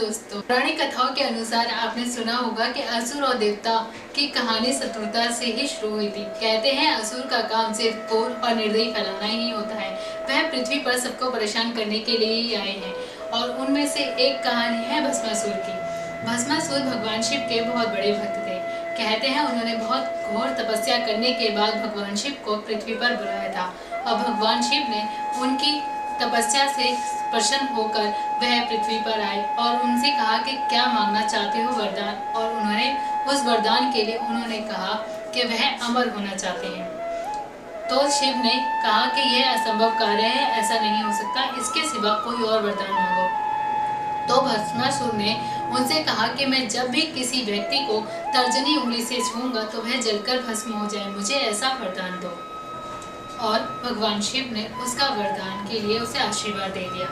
दोस्तों, पौराणिक कथाओं के अनुसार आपने सुना होगा कि असुर और देवता की कहानी शत्रुता से ही शुरू हुई थी। कहते हैं असुर का काम सिर्फ क्रोध और निर्दयी फैलाना ही होता है। वह पृथ्वी पर सबको परेशान करने के लिए ही आए हैं और उनमें से एक कहानी है भस्मासुर की। भस्मासुर भगवान शिव के बहुत बड़े भक्त थे। कहते हैं उन्होंने बहुत घोर तपस्या करने के बाद भगवान शिव को पृथ्वी पर बुलाया था और भगवान शिव ने उनकी तपस्या से प्रसन्न होकर वह पृथ्वी पर आए और उनसे कहा कि क्या मांगना चाहते हो वरदान, और उन्होंने उस वरदान के लिए उन्होंने कहा कि वह अमर होना चाहते हैं। तो शिव ने कहा कि यह असंभव कार्य है, ऐसा नहीं हो सकता, इसके सिवा कोई और वरदान मांगो। तो भस्मासुर ने उनसे कहा कि मैं जब भी किसी व्यक्ति को तर्जनी उंगली से छूऊंगा तो वह जलकर भस्म हो जाए, मुझे ऐसा वरदान दो। और भगवान शिव ने उसका वरदान के लिए उसे आशीर्वाद दे दिया।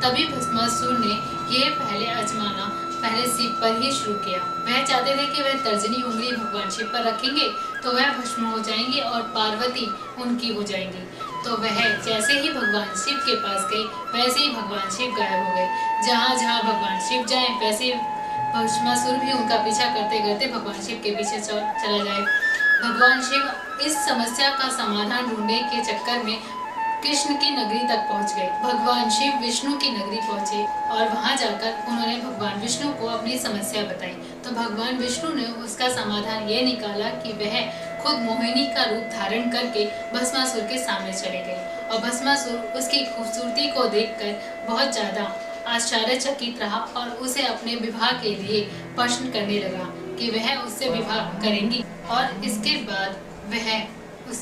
तभी भस्मासुर ने यह पहले आजमाना पहले शिव पर ही शुरू किया। वह चाहते थे कि वह तर्जनी उंगली भगवान शिव पर रखेंगे तो वह भस्म हो जाएंगे और पार्वती उनकी हो जाएंगी। तो वह जैसे ही भगवान शिव के पास गए वैसे ही भगवान शिव गायब हो गए। जहाँ जहाँ भगवान शिव जाए वैसे भस्मासुर भी उनका पीछा करते करते भगवान शिव के पीछे चला जाए। भगवान शिव इस समस्या का समाधान ढूंढने के चक्कर में कृष्ण की नगरी तक पहुंच गए। भगवान शिव विष्णु की नगरी पहुंचे और वहां जाकर उन्होंने भगवान विष्णु को अपनी समस्या बताई। तो भगवान विष्णु ने उसका समाधान ये निकाला कि वह खुद मोहिनी का रूप धारण करके भस्मासुर के सामने चले गए और भस्मासुर उसकी खूबसूरती को देखकर बहुत ज्यादा आश्चर्यचकित रहा और उसे अपने विवाह के लिए प्रश्न करने लगा कि वह उससे विवाह करेंगी। और इसके बाद वह उस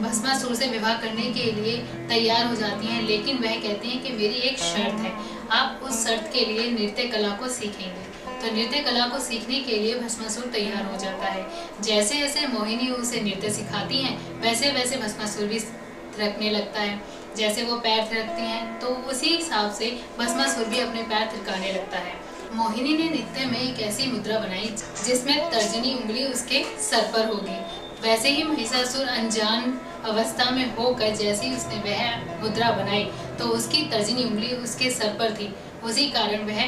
भस्मासुर से विवाह करने के लिए तैयार हो जाती हैं, लेकिन वह कहते हैं कि मेरी एक शर्त है, आप उस शर्त के लिए नृत्य कला को सीखेंगे। तो नृत्य कला को सीखने के लिए भस्मासुर तैयार हो जाता है। जैसे जैसे मोहिनी उसे नृत्य सिखाती हैं वैसे वैसे भस्मासुर भी थिरकने लगता है। जैसे वो पैर थिरकते हैं तो उसी हिसाब से भस्मासुर भी अपने पैर थिरकाने लगता है। मोहिनी ने नृत्य में एक ऐसी मुद्रा बनाई जिसमें तर्जनी उंगली उसके सर पर होगी। वैसे ही महिषासुर अनजान अवस्था में होकर जैसे ही उसने वह मुद्रा बनाई तो उसकी तर्जनी उंगली उसके सर पर थी, उसी कारण वह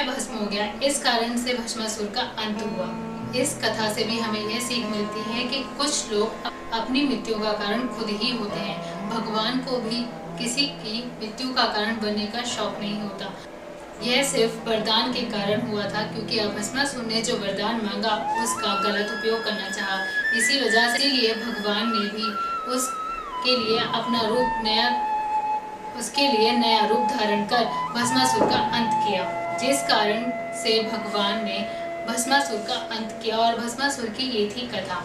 भस्म हो गया। इस कारण से भस्मासुर का अंत हुआ। इस कथा से भी हमें यह सीख मिलती है कि कुछ लोग अपनी मृत्यु का कारण खुद ही होते हैं। भगवान को भी किसी की मृत्यु का कारण बनने का शौक नहीं होता। यह सिर्फ वरदान के कारण हुआ था क्योंकि भस्मासुर ने जो वरदान मांगा उसका गलत उपयोग करना चाहा। इसी वजह से लिए भगवान ने भी उसके लिए अपना रूप नया रूप धारण कर भस्मासुर का अंत किया, जिस कारण से भगवान ने भस्मासुर का अंत किया। और भस्मासुर की ये थी कथा।